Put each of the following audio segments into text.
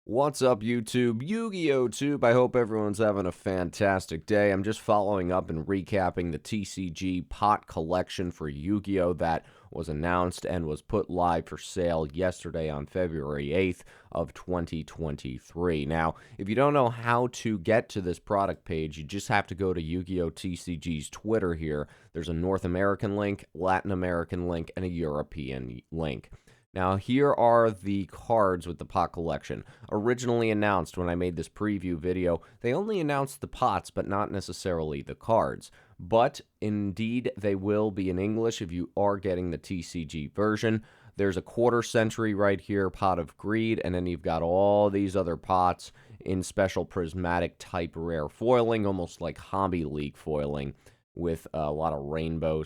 What's up, YouTube? Yu-Gi-Oh! Tube. I hope everyone's having a fantastic day. I'm just following up and recapping the TCG pot collection for Yu-Gi-Oh! That was announced and was put live for sale yesterday on February 8th of 2023. Now, if you don't know how to get to this product page, you just have to go to Yu-Gi-Oh! TCG's Twitter here. There's a North American link, Latin American link, and a European link. Now, here are the cards with the pot collection. Originally announced when I made this preview video, they only announced the pots, but not necessarily the cards. But indeed, they will be in English if you are getting the TCG version. There's a quarter century right here, Pot of Greed, and then you've got all these other pots in special prismatic type rare foiling, almost like Hobby League foiling, with a lot of rainbow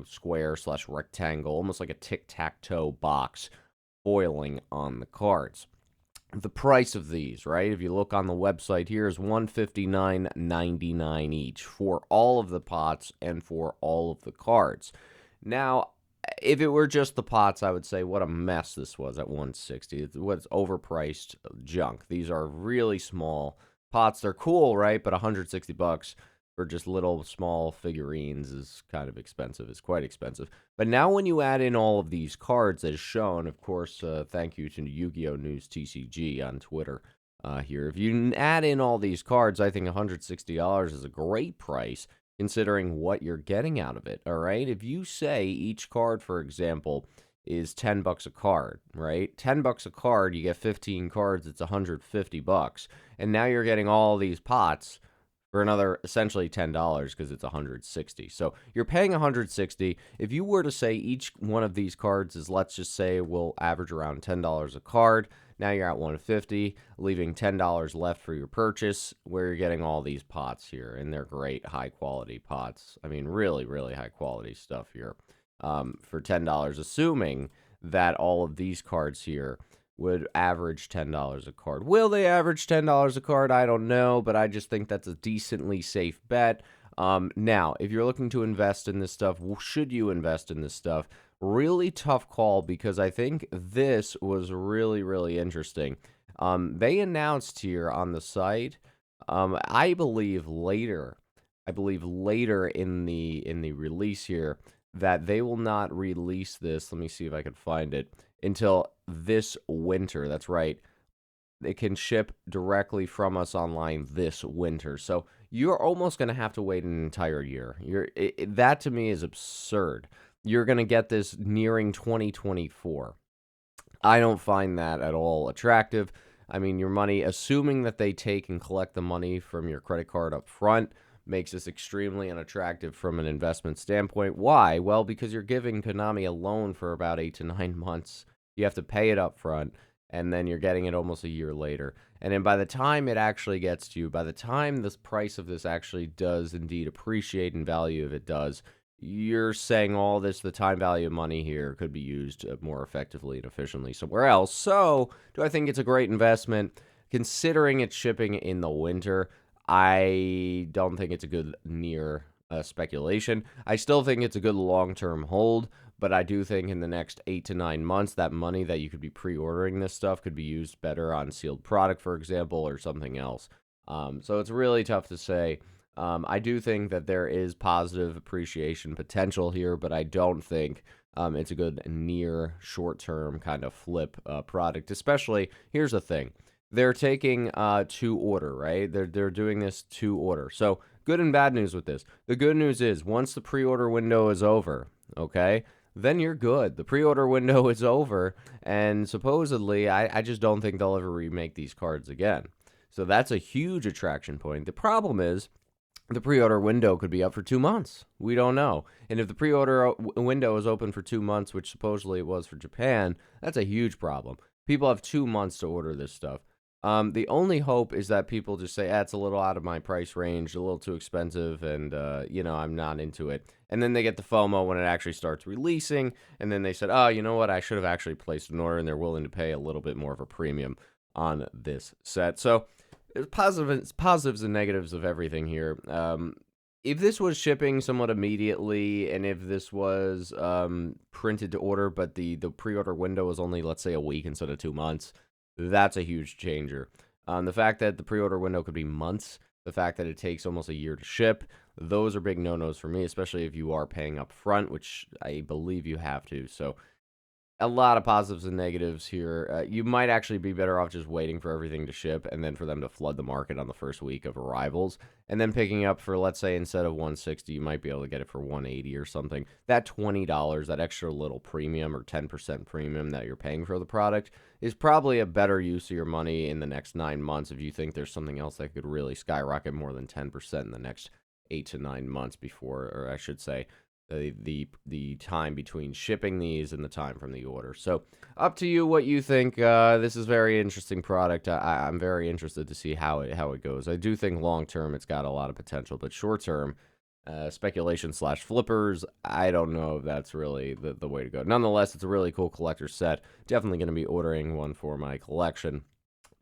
square slash rectangle, almost like a tic-tac-toe box foiling on the cards. The price of these, right? If you look on the website here, is $159.99 each for all of the pots and for all of the cards. Now, if it were just the pots, I would say what a mess this was at 160. It's what's overpriced junk. These are really small pots. They're cool, right? But 160 bucks for just little small figurines is kind of expensive. It's quite expensive. But now when you add in all of these cards as shown, of course, thank you to Yu-Gi-Oh! News TCG on Twitter here. If you add in all these cards, I think $160 is a great price considering what you're getting out of it, all right? If you say each card, for example, is 10 bucks a card, right? 10 bucks a card, you get 15 cards, it's 150 bucks. And now you're getting all these pots for another essentially $10 because it's 160. So you're paying 160. If you were to say each one of these cards is, let's just say, will average around $10 a card, now you're at 150, leaving $10 left for your purchase, where you're getting all these pots here, and they're great high quality pots. I mean, really, really high quality stuff here for $10, assuming that all of these cards here would average $10 a card. Will they average $10 a card? I don't know, but I just think that's a decently safe bet. Now, if you're looking to invest in this stuff, should you invest in this stuff? Really tough call because I think this was really, really interesting. They announced here on the site, I believe later in the release here that they will not release this. Let me see if I can find it until this winter. That's right. It can ship directly from us online this winter. So you're almost going to have to wait an entire year. That to me is absurd. You're going to get this nearing 2024. I don't find that at all attractive. I mean, your money, assuming that they take and collect the money from your credit card up front, makes this extremely unattractive from an investment standpoint. Why? Well, because you're giving Konami a loan for about 8 to 9 months. You have to pay it up front, and then you're getting it almost a year later. And then by the time it actually gets to you, by the time the price of this actually does indeed appreciate in value, if it does, you're saying all this, the time value of money here could be used more effectively and efficiently somewhere else. So, do I think it's a great investment? Considering it's shipping in the winter, I don't think it's a good near speculation. I still think it's a good long-term hold, but I do think in the next 8 to 9 months, that money that you could be pre-ordering this stuff could be used better on sealed product, for example, or something else. So it's really tough to say. I do think that there is positive appreciation potential here, but I don't think it's a good near short-term kind of flip product. Especially, here's the thing. They're taking to order, right? They're doing this to order. So good and bad news with this. The good news is once the pre-order window is over, okay, then you're good. The pre-order window is over, and supposedly, I just don't think they'll ever remake these cards again. So that's a huge attraction point. The problem is the pre-order window could be up for 2 months. We don't know. And if the pre-order window is open for 2 months, which supposedly it was for Japan, that's a huge problem. People have 2 months to order this stuff. The only hope is that people just say, it's a little out of my price range, a little too expensive, and, I'm not into it. And then they get the FOMO when it actually starts releasing, and then they said, oh, you know what, I should have actually placed an order, and they're willing to pay a little bit more of a premium on this set. So there's positives and negatives of everything here. If this was shipping somewhat immediately, and if this was printed to order, but the pre-order window was only, let's say, a week instead of 2 months, That's a huge changer. The fact that the pre-order window could be months, the fact that it takes almost a year to ship, those are big no-nos for me, especially if you are paying up front, which I believe you have to. So a lot of positives and negatives here. You might actually be better off just waiting for everything to ship and then for them to flood the market on the first week of arrivals, and then picking up for, let's say, instead of 160, you might be able to get it for 180 or something. That $20, that extra little premium or 10% premium that you're paying for the product is probably a better use of your money in the next 9 months if you think there's something else that could really skyrocket more than 10% in the next 8 to 9 months before, or I should say, the time between shipping these and the time from the order. So up to you what you think. This is very interesting product. I'm very interested to see how it goes. I do think long term it's got a lot of potential, but short term, speculation slash flippers, I don't know if that's really the way to go. Nonetheless, it's a really cool collector set. Definitely going to be ordering one for my collection.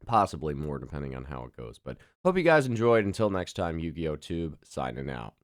Possibly more depending on how it goes. But hope you guys enjoyed. Until next time, Yu-Gi-Oh! Tube signing out.